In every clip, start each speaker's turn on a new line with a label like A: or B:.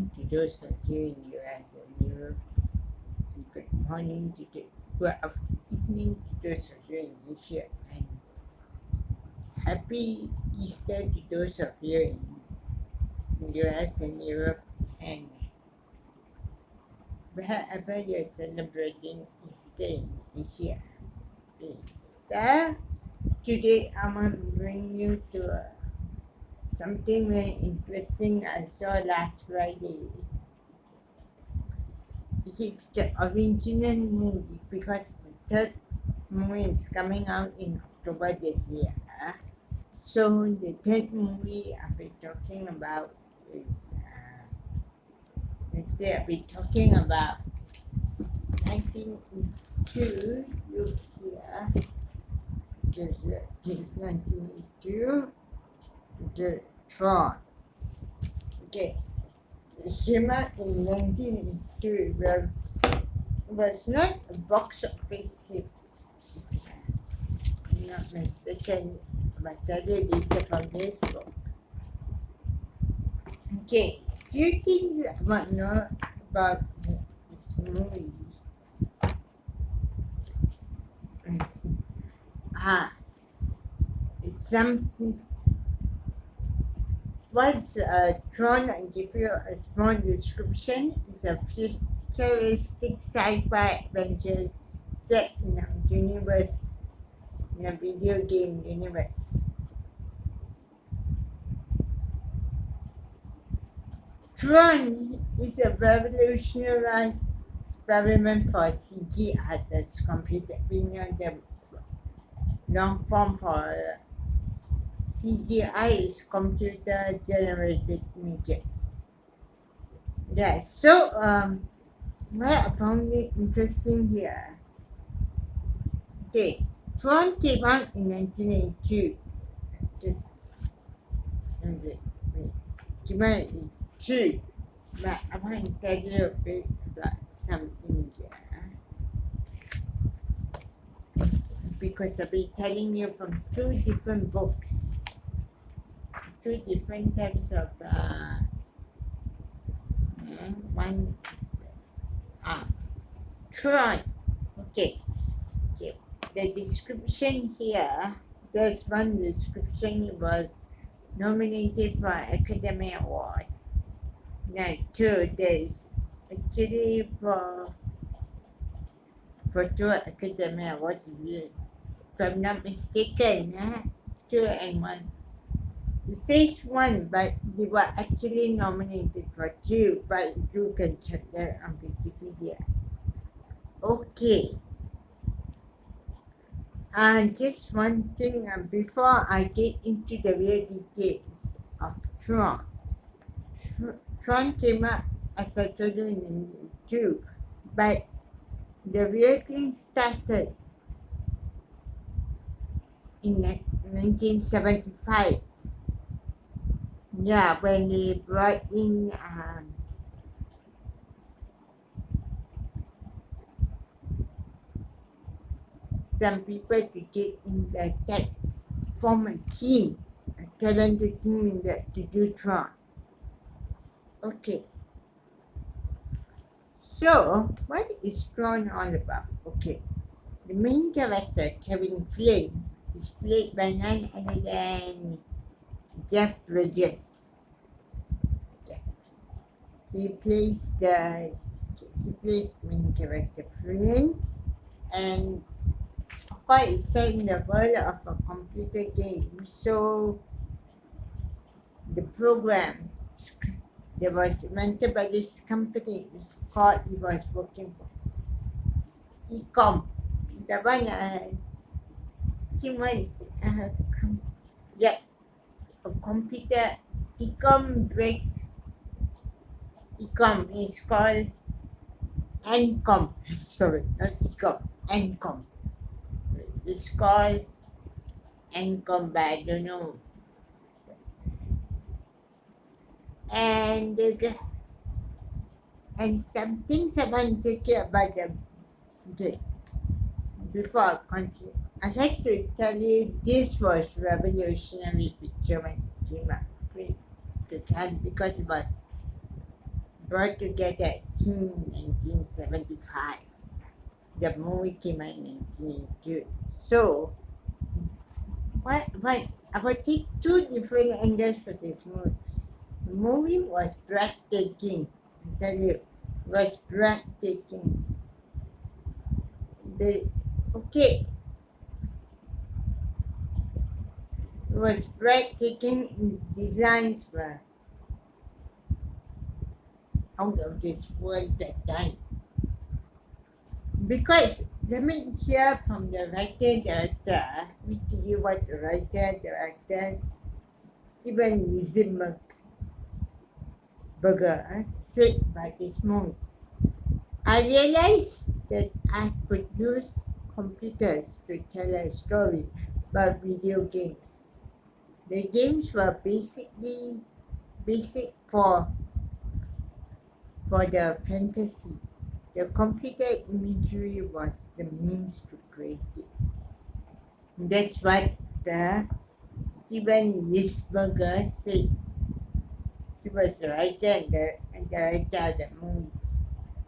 A: morning to those of you in US and Europe. Good morning to the good evening to those of you in Asia. And happy Easter to those of you in US and Europe. And wherever you're celebrating Easter in Asia. Easter. Today I'm going to bring you to something very interesting I saw last Friday. It's the original movie because the third movie is coming out in October this year. So the third movie I'll be talking about is, let's say I'll be talking about 1982. Look here. This is 1982. The TRON. Okay. It came out in 1982. Well, it was not a box office hit. I'm not mistaken, but I did later from this book. Okay, few things I want to know about this movie. It's something. What's TRON? I'll give you a small description. It's a futuristic sci-fi adventure set in a universe, in a video game universe. TRON is a revolutionary experiment for CG artists. Computer, we know the long form for CGI is computer generated images. Yeah, so what I found it interesting here. Okay, TRON came out in 1982. Just wait. Came out in 2. But I want to tell you a bit about something here. Because I'll be telling you from 2 different books. 2 different types of one is TRON. Okay. The description here, there's one description. It was nominated for Academy Award. Now 2, there's actually for 2 Academy Awards, if I'm not mistaken. 2 and 1. It says 1, but they were actually nominated for 2, but you can check that on Wikipedia. Okay. Just one thing before I get into the real details of TRON. TRON came out, as I told you, in 1982, but the real thing started in 1975. Yeah, when they brought in some people to get in the tech, form a team, a talented team in that to do TRON. Okay. So, what is TRON all about? Okay. The main character, Kevin Flynn, is played by none other than Jeff Bridges. Okay. He plays main character Flynn, and of course it's set in the world of a computer game. So the program that was invented by this company called he was working for Ecom. The one a computer Ecom breaks. Ecom is called Encom. Sorry, not Ecom. Encom. It's called Encom, but I don't know. And some things I want to tell you about the before I continue. I'd like to tell you this was revolutionary picture when it came out at the time because it was brought together a team in 1975. The movie came out in 1982. So, what I will take two different angles for this movie. The movie was breathtaking. I tell you, it was breathtaking. The okay, it was breathtaking. Designs were out of this world that time. Because let me hear from the writer director. Let me tell you what the writer director Steven Berger said about this movie. I realized that I could use computers to tell a story about video games. The games were basic for the fantasy. The computer imagery was the means to create it. That's what the Steven Lisberger said. He was the writer and director of the movie.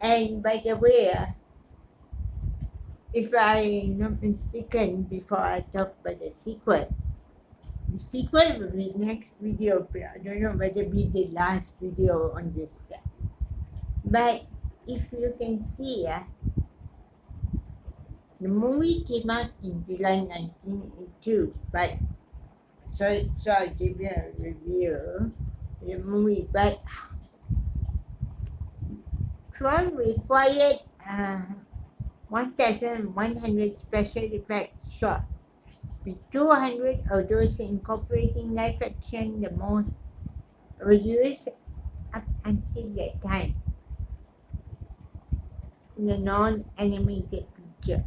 A: And by the way, if I'm not mistaken, before I talk about the sequel will be next video. I don't know whether it be the last video on this stuff. But if you can see, the movie came out in July 1982. But so I'll give you a review of the movie. But TRON required 1,100 special effects shots, with 200 of those incorporating live action. The most were used up until that time in the non-animated picture.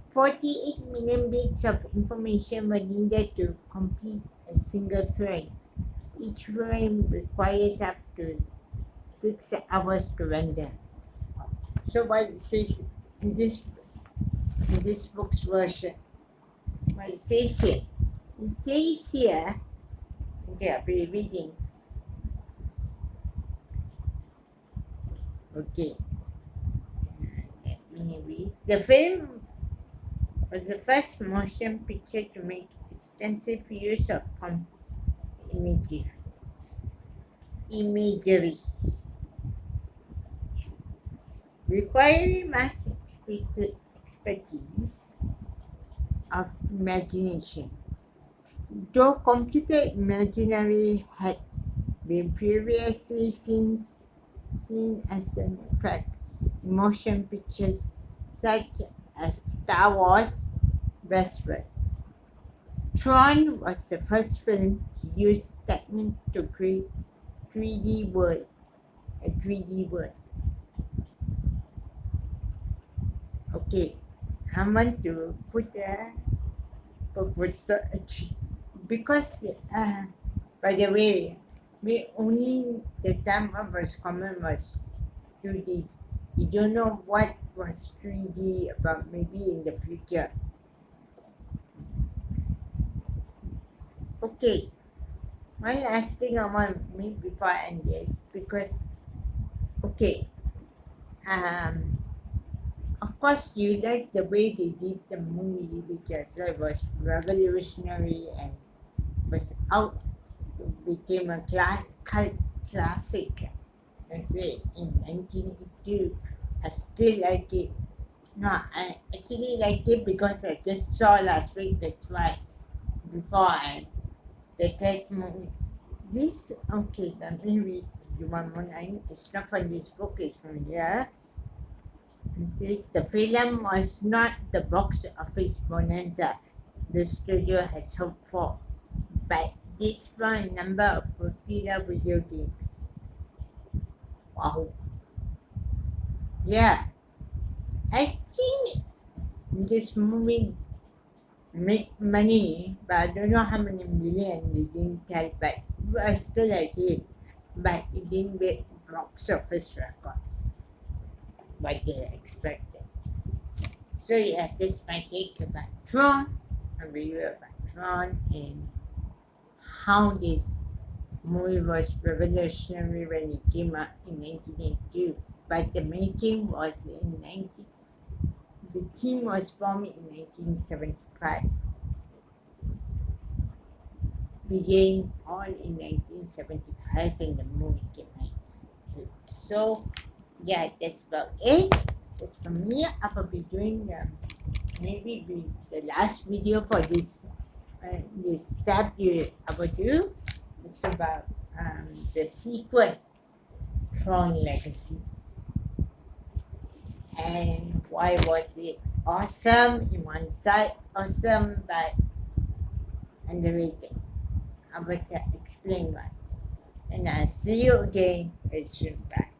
A: 48 million bits of information were needed to complete a single frame. Each frame requires up to 6 hours to render. So what it says in this book's version, what it says here, okay, I'll be reading. Okay, let me read. The film was the first motion picture to make extensive use of imagery, requiring much expertise of imagination. Though computer imagery had been previously seen as an effect in motion pictures such as Star Wars westward. TRON was the first film to use technique to create a 3D world. Okay, I want to put a proposal because by the way, the time of was common was 2D. We don't know what was 3D about maybe in the future. Okay, one last thing I want to make before I end this, because okay, of course you like the way they did the movie, which was revolutionary and was became a cult classic. I say in 1982. I still like it. No, I actually like it because I just saw last week. That's why before the tech movie. This okay. Let me read you one more line. It's not from this book. It's from here. It says the film was not the box office bonanza the studio has hoped for, but did spawn a number of popular video games. Wow. Yeah. I think this movie make money, but I don't know how many million they didn't tell, but it was still a hit. But it didn't make box office records what they expected. So yeah, that's my take about TRON, a review about TRON and how this movie was revolutionary when it came out in 1982, but the making was in 19. The team was formed in 1975. Began all in 1975 and the movie came out too. So yeah, that's about it. That's from me. I will be doing maybe the last video for this step I will do. It's about the sequel TRON Legacy and why was it awesome in one side, awesome but underrated. I will explain why. And I'll see you again soon. Bye.